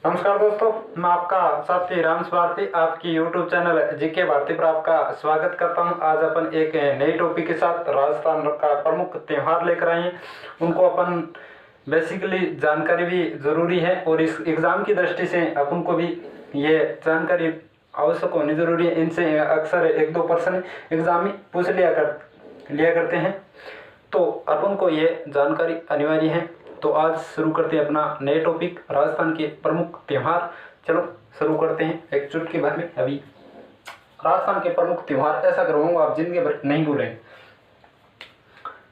नमस्कार दोस्तों, मैं आपका साथी रामस भारती आपकी YouTube चैनल जीके भारती पर आपका स्वागत करता हूं। आज अपन एक नई टॉपिक के साथ राजस्थान का प्रमुख त्यौहार लेकर आए हैं। उनको अपन बेसिकली जानकारी भी ज़रूरी है और इस एग्ज़ाम की दृष्टि से अपन को भी ये जानकारी आवश्यक होनी ज़रूरी है। इनसे अक्सर 1-2 प्रश्न एग्ज़ाम में पूछ लिया करते हैं, तो अपन को ये जानकारी अनिवार्य है। तो आज शुरू करते हैं अपना नए टॉपिक, राजस्थान के प्रमुख त्यौहार। चलो शुरू करते हैं एक चुटकी भर में। अभी राजस्थान के प्रमुख त्यौहार ऐसा करवाऊंगा आप जिंदगी भर नहीं भूलेंगे।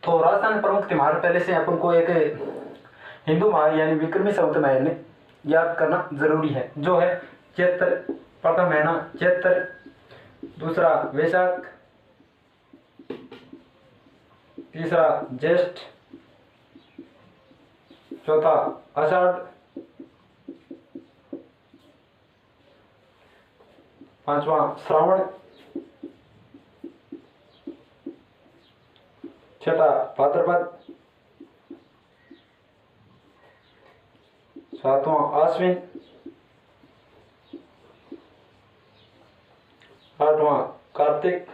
तो राजस्थान के प्रमुख त्यौहार पहले से अपन को एक हिंदू माह यानी विक्रमी संवत महीने याद करना जरूरी है, जो है चैत्र, प्रथम महीना चैत्र, दूसरा वैशाख, तीसरा ज्येष्ठ, चौथा आषाढ़, पांचवा श्रावण, छठा भाद्रपद, सातवां आश्विन, आठवां कार्तिक,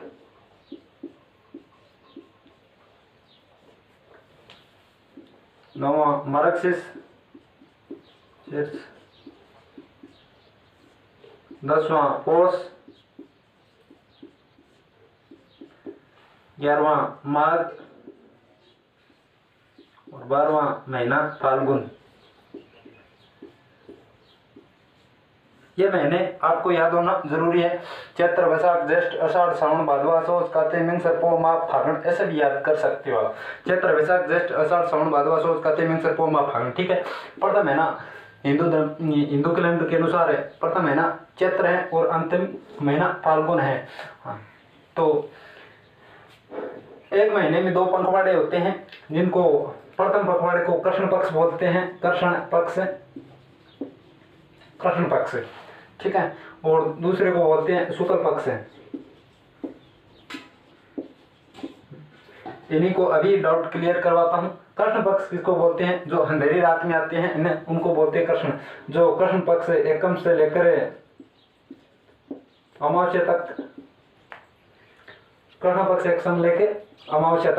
नौवां मार्गशीर्ष, 10वां पौष, 11वां माघ और 12वां महीना फाल्गुन। ये महीने आपको याद होना जरूरी है। चैत्र, वैशाख, ज्येष्ठ, आषाढ़, श्रावण, भादवा, असोज, कार्तिक, मिंगसर, पौ, माघ, फागुन, ऐसे भी याद कर सकते हो आप। चैत्र, वैशाख, ज्येष्ठ, आषाढ़, श्रावण, भादवा, असोज, कार्तिक, मिंगसर, पौ, माघ, फागुन। ठीक है। प्रथम महीना हिंदू कैलेंडर के अनुसार है, प्रथम महीना चैत्र है और अंतिम महीना फाल्गुन है। हाँ, तो एक महीने में 2 पखवाड़े होते हैं, जिनको प्रथम पखवाड़े को कृष्ण पक्ष बोलते हैं, कृष्ण पक्ष, ठीक है, और दूसरे को बोलते हैं शुक्ल पक्ष है। इन्हीं को अभी डाउट क्लियर करवाता हूँ। कृष्ण पक्ष किसको बोलते हैं? जो अंधेरी रात में आते हैं इन्हें, उनको बोलते हैं कृष्ण। जो कृष्ण पक्ष एकम से लेकर अमावस्या तक, कृष्ण पक्ष एकम लेके अमावस्या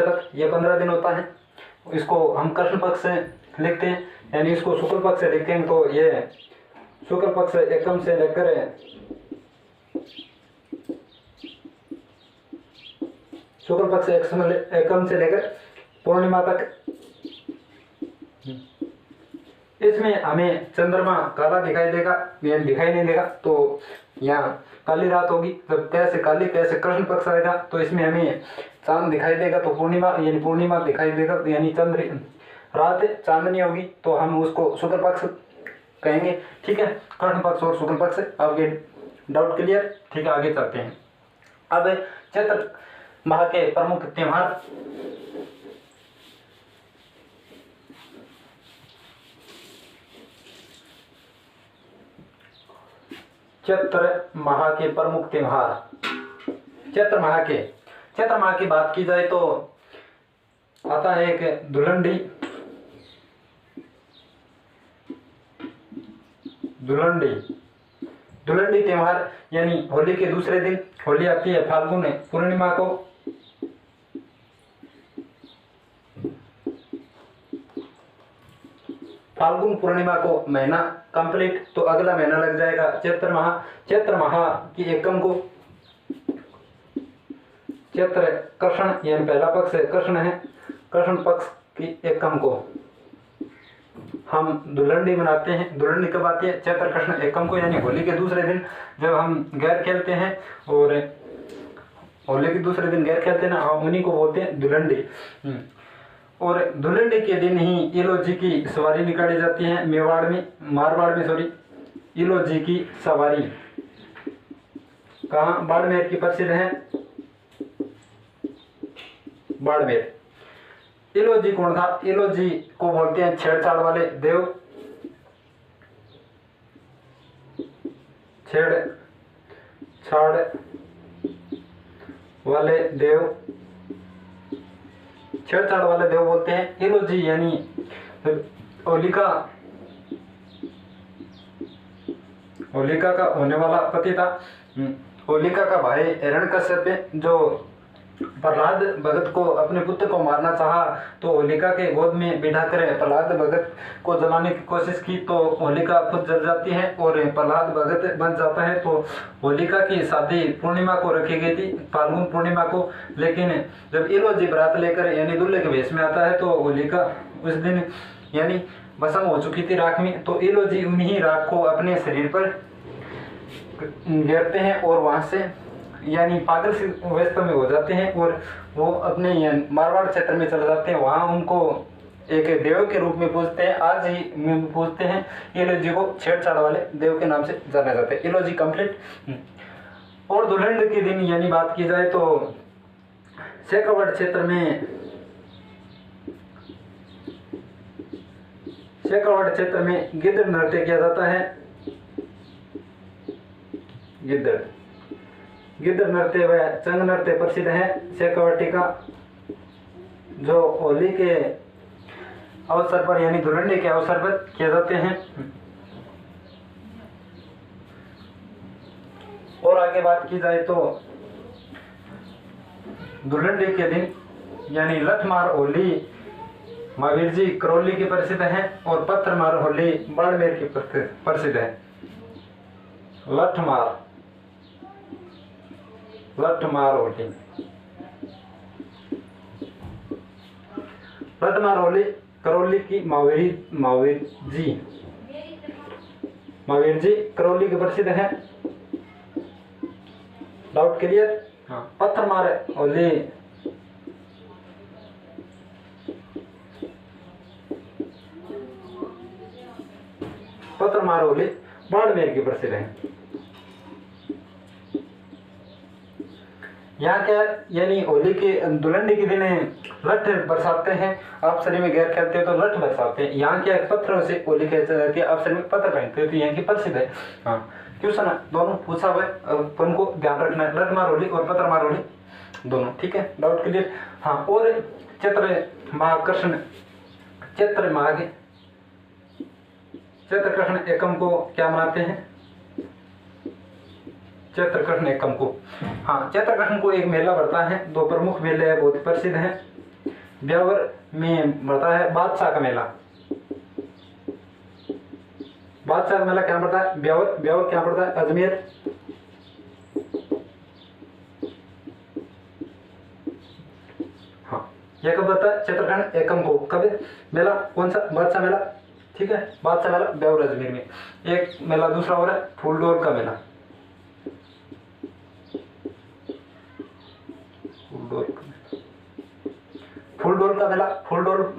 तक, ये 15 दिन होता है। इसको हम कृष्ण पक्ष से लिखते हैं, यानी इसको शुक्ल पक्ष से लिखते हैं। तो ये शुक्ल पक्ष एकम से लेकर एकम से लेकर पूर्णिमा तक। इसमें हमें चंद्रमा काला दिखाई देगा या दिखाई नहीं देगा, तो यहाँ काली रात होगी। जब कैसे काली कैसे कृष्ण पक्ष आएगा, तो इसमें हमें चांद दिखाई देगा, तो पूर्णिमा दिखाई देगा, यानी चंद्र रात चांदनी होगी, तो हम उसको शुक्ल पक्ष कहेंगे। ठीक है, कृष्ण पक्ष और शुक्ल पक्ष। अब ये डाउट क्लियर? ठीक है, आगे चलते हैं। अब चैत्र माह के प्रमुख त्यौहार। चैत्र माह के प्रमुख त्यौहार। चैत्र माह की बात की जाए तो आता है एक धुलंडी त्यौहार, यानी होली के दूसरे दिन। होली आती है फाल्गुन पूर्णिमा को। फाल्गुन पूर्णिमा को महीना कंप्लीट, तो अगला महीना लग जाएगा चैत्र माह की एकम को। चैत्र कृष्ण यानी पहला पक्ष कृष्ण है, कृष्ण पक्ष की एकम को हम धुलंडी मनाते हैं। धुलंडी कब आती है? चैत्र कृष्ण एकम को, यानी होली के दूसरे दिन जब हम गैर खेलते हैं, और होली के दूसरे दिन गैर खेलते हैं ना, उन्हीं को बोलते हैं धुलंडी। और धुलंडी के दिन ही इलोजी की सवारी निकाली जाती है। मारवाड़ में इलोजी की सवारी कहाँ? बाड़मेर की प्रसिद्ध है, बाड़मेर। इलोजी कौन था? इलोजी को बोलते हैं छेड़छाड़ वाले देव। छेड़छाड़ वाले देव। छेड़छाड़ वाले देव बोलते हैं। इलोजी यानी होलिका का होने वाला पति था। होलिका का भाई हिरण्यकश्यप जो प्रहलाद भगत को अपने पुत्र को मारना चाहा तो होलिका के गोद में बिठाकर प्रहलाद भगत को जलाने की कोशिश की तो होलिका खुद जल जाती है और प्रहलाद भगत बन जाता है। तो होलिका की शादी पूर्णिमा को रखी गई थी, फाल्गुन पूर्णिमा को। लेकिन जब इलोजी बारात लेकर यानी दूल्हे के भेष में आता है तो होलिका उस दिन यानी भस्म हो चुकी थी राख में। तो इलोजी उन्हीं राख को अपने शरीर पर घेरते हैं और वहां से यानी पागल सी अवस्था में हो जाते हैं और वो अपने मारवाड़ क्षेत्र में चले जाते हैं। वहाँ उनको एक देव के रूप में पूजते हैं, आज ही में पूजते हैं। इलोजी को छेड़छाड़ वाले देव के नाम से जाना जाता है। इलोजी कंप्लीट। और दुल्हन के दिन यानी बात की जाए तो शेखावाड़ क्षेत्र में गिद्ध नृत्य किया जाता है। गिद्ध नृत्य व चंग नृत्य प्रसिद्ध है शेखावाटी का, जो होली के अवसर पर यानी दुल्हन के अवसर पर किए जाते हैं। और आगे बात की जाए तो दुल्हन के दिन यानी लठमार होली महावीर जी करौली की प्रसिद्ध है और पत्थरमार होली बाड़मेर की प्रसिद्ध है। लठमार होली करौली की महावीर जी करौली की प्रसिद्ध है। Doubt clear? हाँ। पत्थरमार होली बाड़मेर की प्रसिद्ध है। यहाँ क्या यानी होली के दुल्हन के दिन लठ बरसाते हैं, अप्सरी में गैर खेलते हैं तो लठ बरसाते हैं। यहाँ क्या पत्थरों से होली खेलती जाती है, अप्सरी में पत्थर पहनते हैं तो यहाँ की प्रसिद्ध है। हाँ क्यों सुना, दोनों पूछा हुआ है, उनको ध्यान रखना है, लठमार होली और पत्थरमार होली दोनों। ठीक है, डाउट क्लियर? हाँ। और चैत्र कृष्ण एकम को क्या मनाते हैं? चैत्र कृष्ण एकम को, हाँ चैत्र कृष्ण को एक मेला बढ़ता है, दो प्रमुख मेले हैं, बहुत प्रसिद्ध हैं। ब्यावर में बढ़ता है बादशाह का मेला। बादशाह का मेला क्या पड़ता है? ब्यावर क्या पड़ता है? अजमेर। हाँ यह कब बढ़ता है? चैत्रग्रहण एकम को। कब मेला? कौन सा? बादशाह मेला। ठीक है, बादशाह मेला ब्यावर अजमेर में। एक मेला दूसरा हो रहा है फूलडोल का मेला। फूलडोल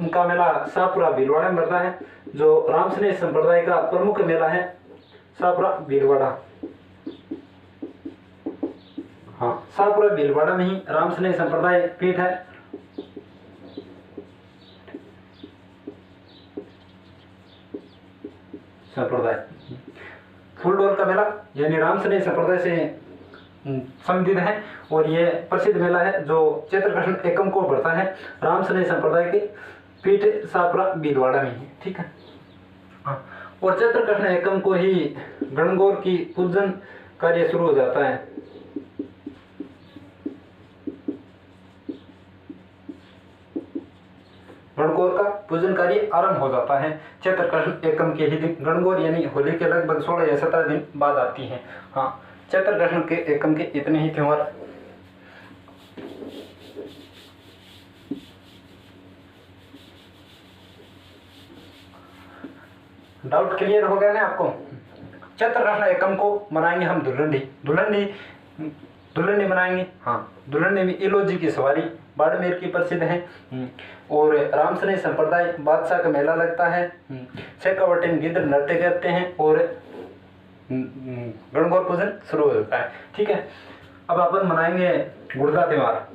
का मेला शाहपुरा भीलवाड़ा में बढ़ता है, जो रामस्नेह संप्रदाय का प्रमुख मेला है। शाहपुरा भीलवाड़ा, हाँ शाहपुरा भीलवाड़ा में ही रामस्नेह संप्रदाय पीठ है। संप्रदाय फूलडोल का मेला यानी रामस्नेह संप्रदाय से संबंधित है और ये प्रसिद्ध मेला है जो चैत्र कृष्ण एकम को बढ़ता है। रामस्नेह संप्रदाय के पीठ शाहपुरा भीलवाड़ा में है। ठीक है, हाँ। और चैत्र कृष्ण एकम को ही गणगौर की पूजन कार्य शुरू हो जाता है। गणगौर का पूजन कार्य आरंभ हो जाता है चैत्र कृष्ण एकम के ही दिन। गणगौर यानी होली के लगभग 16 या 17 दिन बाद आती है। हाँ चैत्र कृष्ण के एकम के इतने ही त्योहार। डाउट क्लियर हो गया ना आपको? चैत्र कृष्ण एकम को मनाएंगे हम दुल्हनी मनाएंगे। हाँ दुल्हनी में इलोजी की सवारी बाड़मेर की प्रसिद्ध है और रामस्नेह संप्रदाय बादशाह का मेला लगता है। शेखावाटी में गिद्ध नृत्य करते हैं और गणगौर पूजन शुरू हो जाता है। ठीक है, अब अपन मनाएंगे गुड़ला त्योहार।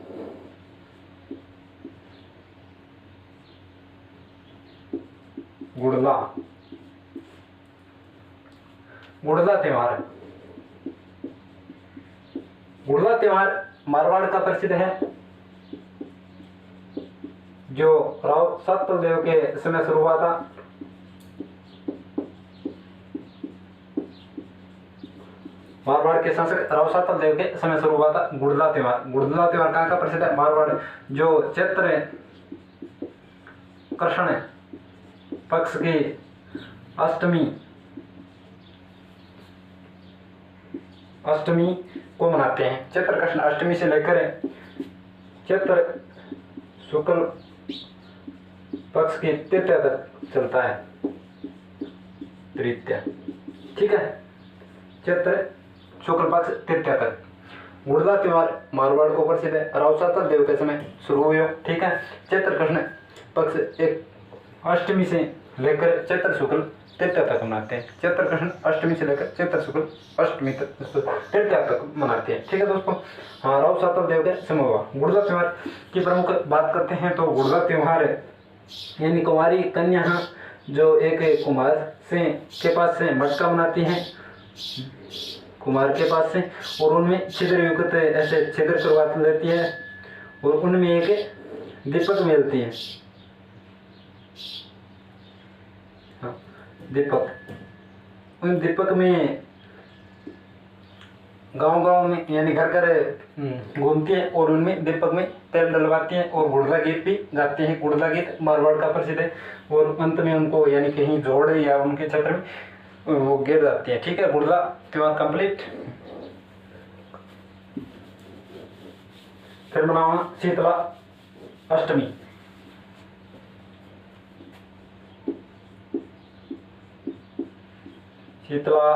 गुड़ला त्योहार मारवाड़ का प्रसिद्ध है। जो राव सातल देव के समय शुरू हुआ था। मारवाड़ के शासक राव सातल देव के समय शुरू हुआ था गुड़ला त्योहार। गुड़ला त्योहार कहाँ का प्रसिद्ध है? मारवाड़। जो चैत्र कृष्ण पक्ष की अष्टमी को मनाते हैं। चैत्र कृष्ण अष्टमी से लेकर चैत्र शुक्ल पक्ष की तृतीया तक चलता है। तृतीया, ठीक है, चैत्र शुक्ल पक्ष तृतीया तक। गुड़ला त्योहार मारवाड़ को प्रसिद्ध है। राव सातल देव के समय शुरू हुए, ठीक है। चैत्र कृष्ण पक्ष एक अष्टमी से लेकर चैत्र शुक्ल तृतीया तक मनाते हैं। चैत्र कृष्ण अष्टमी से लेकर चैत्र शुक्ल अष्टमी तक तृतीया तक मनाते हैं, ठीक है दोस्तों। हाँ, राव सातल देव के समय हुआ। गुड़ला त्योहार की प्रमुख बात करते हैं तो गुड़ला त्योहार यानी कुंवारी कन्या जो एक कुमार से के पास से मटका बनाती हैं, कुमार के पास से, और उनमें छिद्र युक्त ऐसे छिद्र शुरुआत लेती है और उनमें एक दीपक मिलती है। हाँ, दीपक, उन दीपक में गांव-गांव में यानी घर घर घूमती है और उनमें दीपक में तेल डलवाती हैं और गुड़ला गीत भी गाती हैं। गुड़ला गीत मारवाड़ का प्रसिद्ध है और अंत में उनको यानी कहीं जोड़ या उनके छत्र में वो गिर जाती है, ठीक है। गुड़ला त्योहार कंप्लीट। फिर मनावा शीतला अष्टमी। शीतला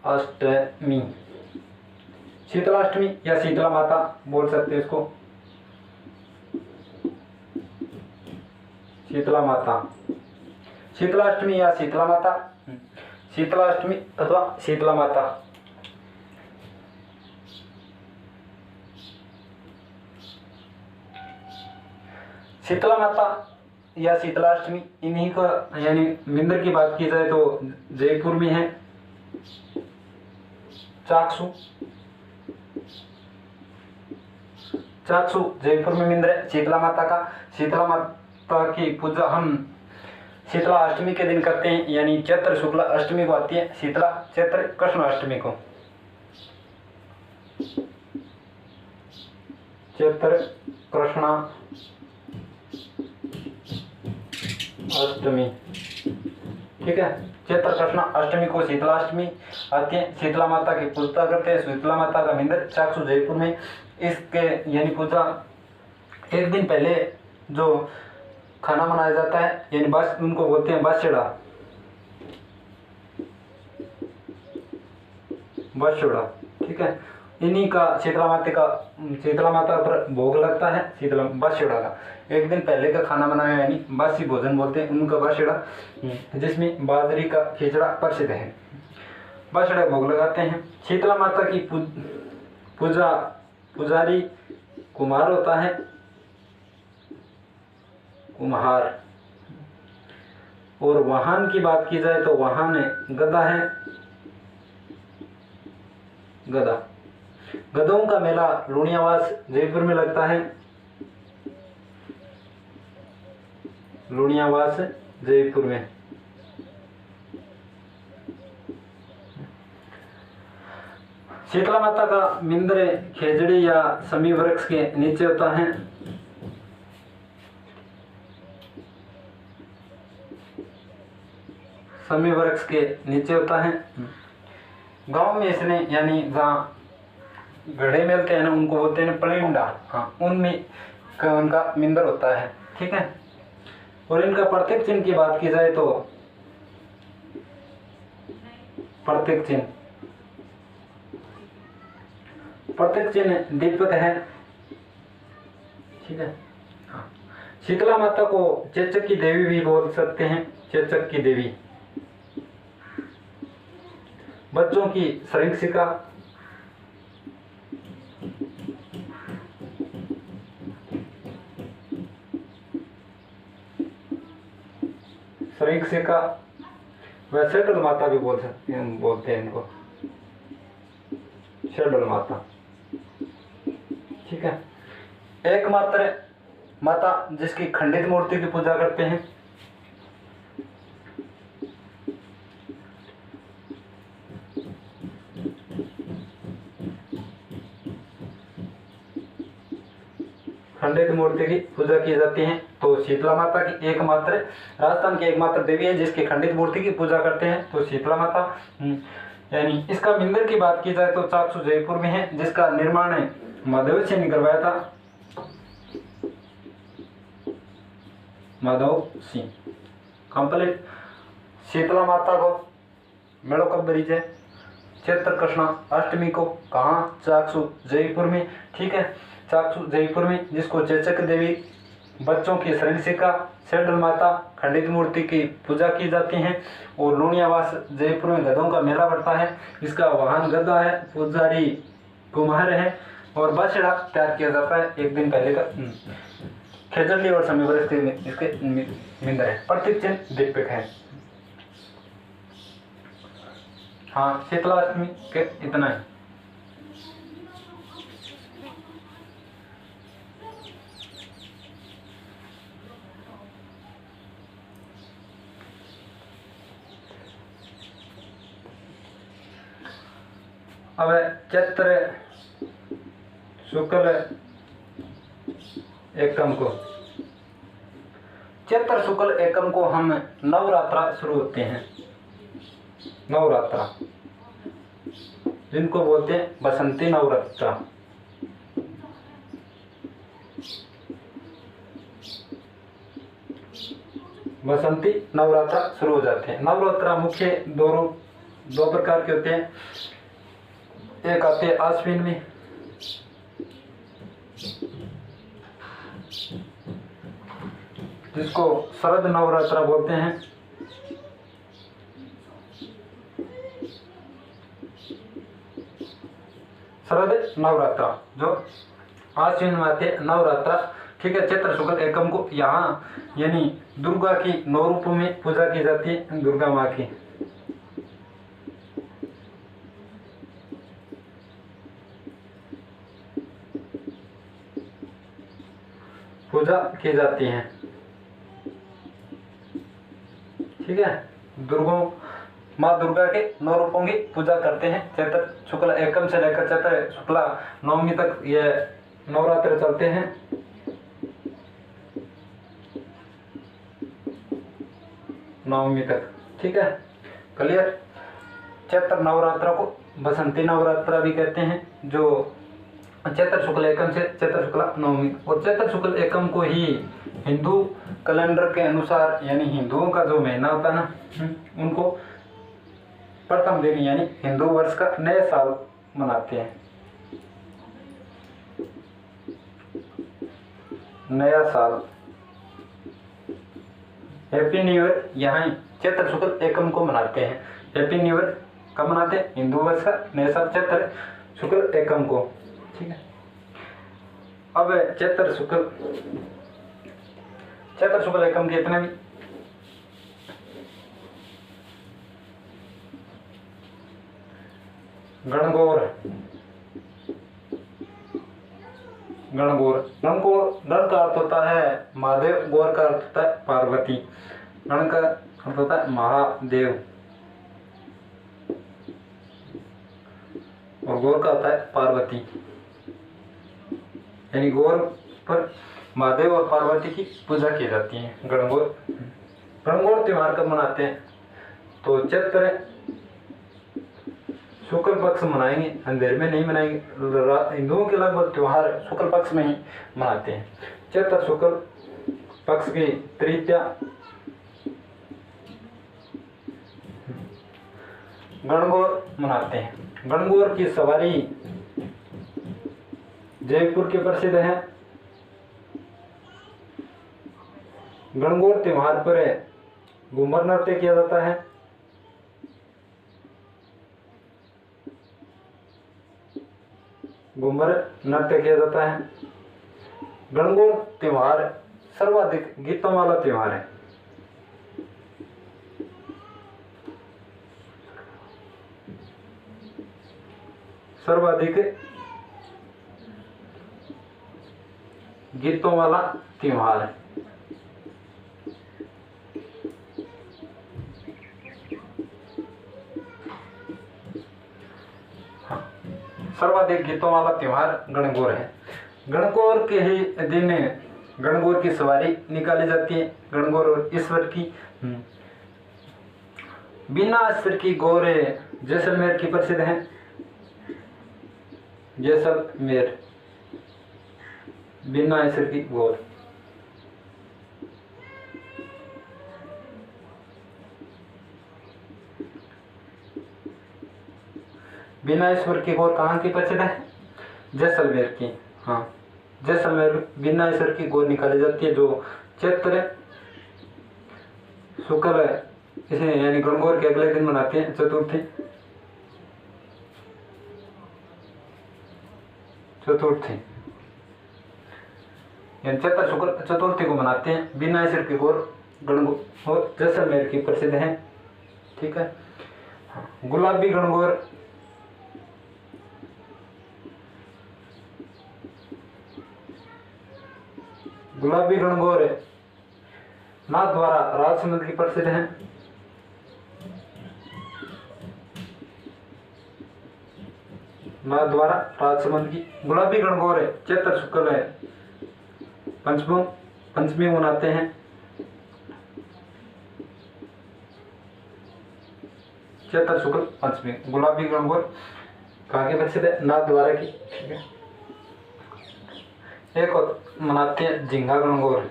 अष्टमी, शीतला अष्टमी या शीतला माता बोल सकते हैं इसको। शीतला माता, शीतला अष्टमी या शीतला माता, शीतला अष्टमी अथवा शीतला माता। शीतला माता या शीतला अष्टमी इन्हीं का यानी मिंदर की बात की जाए तो जयपुर में है चाकसू। चाकसू जयपुर में मिंदर है शीतला माता का। शीतला माता की पूजा हम शीतला अष्टमी के दिन करते हैं, यानी चैत्र शुक्ला अष्टमी को आती है शीतला, चैत्र कृष्ण अष्टमी को। चैत्र कृष्ण अष्टमी, ठीक है। चैत्र कृष्ण अष्टमी को शीतला अष्टमी आती है। शीतला माता की पूजा करते हैं। शीतला माता का मंदिर चाकसू जयपुर में। इसके यानी पूजा एक दिन पहले जो खाना बनाया जाता है यानी बस उनको बोलते हैं बसड़ा, बसड़ा, ठीक है। इन्हीं का शीतला माता पर भोग लगता है शीतला बसड़ा का। एक दिन पहले का खाना बनाया यानी बासी भोजन बोलते हैं उनका बसड़ा, जिसमें बाजरी का खिचड़ा प्रसिद्ध है। बसड़ा भोग लगाते हैं। शीतला माता की पूजा पुजारी कुम्हार होता है, कुम्हार। और वाहन की बात की जाए तो वाहन गधा है, गधा। गधों का मेला लुणियावास जयपुर में लगता है, लुणियावास जयपुर में। शीतला माता का मिंदर खेजड़ी या समी वृक्ष के नीचे होता है। समी वृक्ष के नीचे होता है। गांव में इसने यानी जहाँ घड़े मिलते हैं ना उनको बोलते हैं पलिंडा, हाँ, उनमें उनका मिंदर होता है, ठीक है। और इनका प्रतीक चिन्ह की बात की जाए तो प्रतीक चिन्ह दीपक है, ठीक है। हाँ, शीतला माता को चेचक की देवी भी बोल सकते हैं, चेचक की देवी। बच्चों की शृंखसिका, शृंखसिका व शेडल माता भी बोल सकते हैं, बोलते हैं इनको शेडल माता, ठीक है। एकमात्र माता जिसकी खंडित मूर्ति की पूजा करते हैं। खंडित मूर्ति की पूजा की जाती है। तो शीतला माता की एकमात्र, राजस्थान की एकमात्र देवी है जिसकी खंडित मूर्ति की पूजा करते हैं, तो शीतला माता। यानी इसका मंदिर की बात की जाए तो चाकसू जयपुर में है, जिसका निर्माण है माधव सिंह ने करवाया था, माधव सिंह कंप्लीट। शीतला माता को मेड़ो कब बरीज है? चैत्र कृष्ण अष्टमी को। कहाँ? चाकसू जयपुर में। ठीक है, चाकसू जयपुर में, जिसको चेचक देवी, बच्चों की शरणसिका, शेडल माता, खंडित मूर्ति की पूजा की जाती है। और लूणियावास जयपुर में गधों का मेला पड़ता है, इसका वाहन गधा है, पुजारी कुम्हार है, और बछड़ा तैयार किया जाता है एक दिन पहले का। खेजरली और समय परिस्थिति में इसके मिंद है, प्रतीक चिन्ह दीपक है। हाँ, शीतलाष्टमी के इतना ही। अब चैत्र शुक्ल एकम को, चैत्र शुक्ल एकम को हम नवरात्रा शुरू होते हैं। नवरात्रा जिनको बोलते हैं बसंती नवरात्रा। बसंती नवरात्रा शुरू हो जाते हैं। नवरात्रा मुख्य दो प्रकार के होते हैं। एक आते हैं आश्विन में, जिसको शरद नवरात्रा बोलते हैं। शरद नवरात्रा जो आश्विन में आते नवरात्रा। ठीक है, चैत्र शुक्ल एकम को यहाँ यानी दुर्गा की 9 रूपों में पूजा की जाती है। दुर्गा माँ की पूजा की जाती है। ठीक है, माँ दुर्गा के 9 रूपों की पूजा करते हैं। चैत्र शुक्ल एकम से लेकर चैत्र शुक्ला नवमी तक ये नवरात्र चलते हैं। नवमी तक। ठीक है, क्लियर। चैत्र नवरात्रा को बसंती नवरात्रा भी कहते हैं, जो चैत्र शुक्ल एकम से चैत्र शुक्ला नवमी। और चैत्र शुक्ल एकम को ही हिंदू कैलेंडर के अनुसार, यानी हिंदुओं का जो महीना होता है ना, उनको प्रथम दिन यानी हिंदू वर्ष का नया साल मनाते हैं। नया साल, हैप्पी न्यू ईयर यहाँ चैत्र शुक्ल एकम को मनाते हैं। हैप्पी न्यू ईयर कब मनाते हैं? हिंदू वर्ष का नया साल चैत्र शुक्ल एकम को। ठीक है, अब चैत्र शुक्ल एकम के इतने भी। गणगौर गण का अर्थ होता है महादेव, गौर का अर्थ होता है पार्वती। गण का अर्थ होता है महादेव और गौर का होता है पार्वती। यानी गौर पर महादेव और पार्वती की पूजा की जाती है। गणगौर त्योहार कब मनाते हैं? तो चैत्र शुक्ल पक्ष मनाएंगे, अंधेर में नहीं मनाएंगे। हिंदुओं के लगभग त्योहार शुक्ल पक्ष में ही मनाते हैं। चैत्र शुक्ल पक्ष की तृतीया गणगौर मनाते हैं। गणगौर की सवारी जयपुर के प्रसिद्ध है। गणगौर त्योहार पर घूमर नृत्य किया जाता है। घूमर नृत्य किया जाता है। गणगौर त्योहार सर्वाधिक गीतों वाला त्योहार है। सर्वाधिक गीतों वाला त्योहार। सर्वाधिक गीतों वाला त्योहार गणगौर है। गणगौर के ही दिन गणगौर की सवारी निकाली जाती है। गणगौर और ईश्वर की बिना ईश्वर की गौर जैसलमेर की प्रसिद्ध है। जैसलमेर बिना ईश्वर की गौर। बिना ईश्वर की गौर कहाँ की प्रसिद्ध है? जैसलमेर की। हाँ, जैसलमेर बिना ईश्वर की गौर निकाली जाती है, जो चैत्र शुक्ल इसे यानी गणगौर के अगले दिन मनाते हैं, चतुर्थी। यानी चैत्र शुक्ल चतुर्थी को मनाते हैं। बिना ईश्वर की गौर गणगौर जैसलमेर की प्रसिद्ध है। ठीक है। गुलाबी गणगौर नाथ द्वारा राजसमंद की प्रसिद्ध है। नाथ द्वारा राजसमंद की गुलाबी गणगौर चैत्र शुक्ल है पंचमी मनाते हैं। चैत्र शुक्ल पंचमी गुलाबी गणगौर कहाँ की प्रसिद्ध है? नाथ द्वारा की। ठीक है। एक और मनाते हैं झिंगा गणगौर।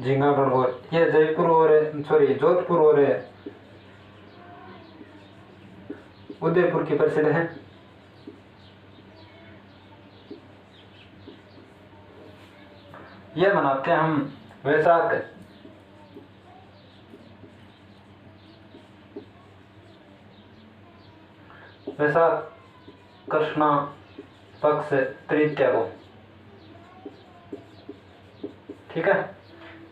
झिंगा गणगौर ये जयपुर और जोधपुर और उदयपुर की प्रसिद्ध है। ये मनाते हैं हम वैशाख कृष्णा पक्ष तृतीया को। ठीक है।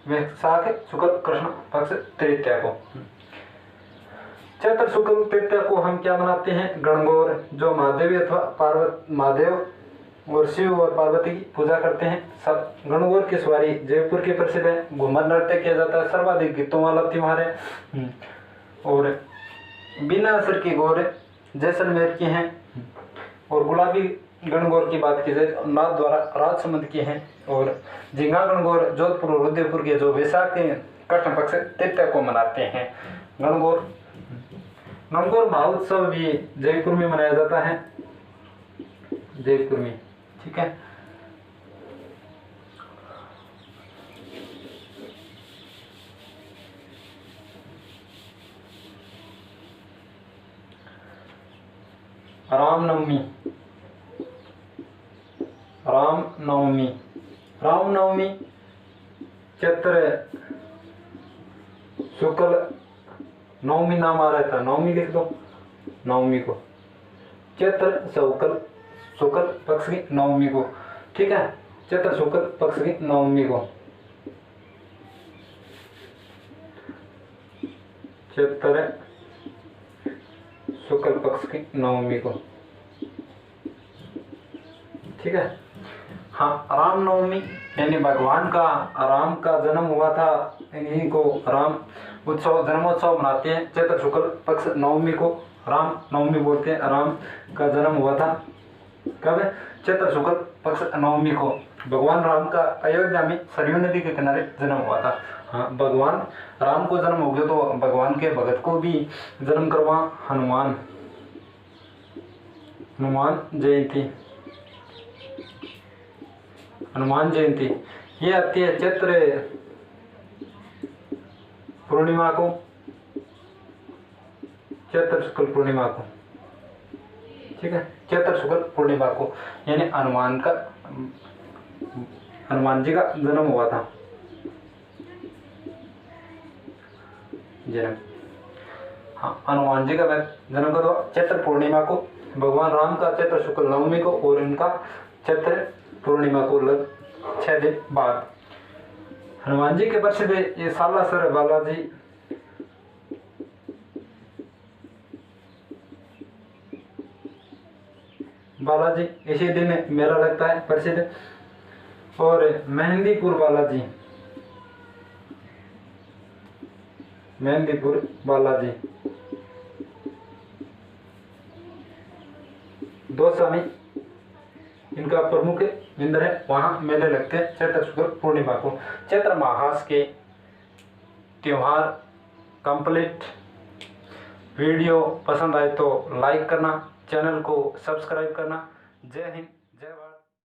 वैशाख शुक्ल कृष्ण पक्ष तृतीया को। चैत्र शुक्ल तृतीया को हम क्या मनाते हैं? गणगौर, जो महादेवी अथवा महादेव और शिव और पार्वती की पूजा करते हैं। सब गणगौर की सवारी जयपुर की प्रसिद्ध है। घूमर नृत्य किया जाता है। सर्वाधिक गीतों वाला त्योहार है। और बिना असर की गौर जैसलमेर की हैं। और गुलाबी गणगौर की बात की जाए तो नाथ द्वारा राजसमंद की हैं। और झिंगा गणगौर जोधपुर और उदयपुर के जो वैशाख के कृष्ण पक्ष तृतीया को मनाते हैं। गणगौर महोत्सव भी जयपुर में मनाया जाता है। जयपुर में। ठीक है। रामनवमी चैत्र शुक्ल नवमी नाम आ रहा था, नवमी लिख दो। नवमी को चैत्र शुक्ल पक्ष की नवमी को। ठीक है। चैत्र शुक्ल पक्ष की नवमी को। चैत्र शुक्ल पक्ष की नवमी को। ठीक है। हाँ, रामनवमी यानी भगवान का राम का जन्म हुआ था, इन्हीं को राम उत्सव जन्मोत्सव मनाते हैं। चैत्र शुक्ल पक्ष नवमी को राम नवमी बोलते हैं। राम का जन्म हुआ था कब? चैत्र शुक्ल पक्ष नवमी को। भगवान राम का अयोध्या में सरयू नदी के किनारे जन्म हुआ था। हाँ, भगवान राम को जन्म हो गया तो भगवान के भगत को भी जन्म करवा हनुमान जयंती ये आती है चैत्र पूर्णिमा को। चैत्र शुक्ल पूर्णिमा को। ठीक है। चैत्र शुक्ल पूर्णिमा को यानी हनुमान जी का जन्म हुआ था। हाँ, हनुमान जी का जन्म कब हुआ? चैत्र पूर्णिमा को। भगवान राम का चैत्र शुक्ल नवमी को और इनका चैत्र पूर्णिमा को लग 6 दिन बाद। हनुमान जी के प्रसिद्ध ये सालासर बालाजी बालाजी इसी दिन मेला लगता है प्रसिद्ध। और मेहंदीपुर बालाजी, मेहंदीपुर बालाजी दौसा में इनका प्रमुख मंदिर है, वहाँ मेले लगते हैं चैत्र शुक्ल पूर्णिमा को। चैत्र मास के त्योहार कंप्लीट। वीडियो पसंद आए तो लाइक करना, चैनल को सब्सक्राइब करना। जय हिंद।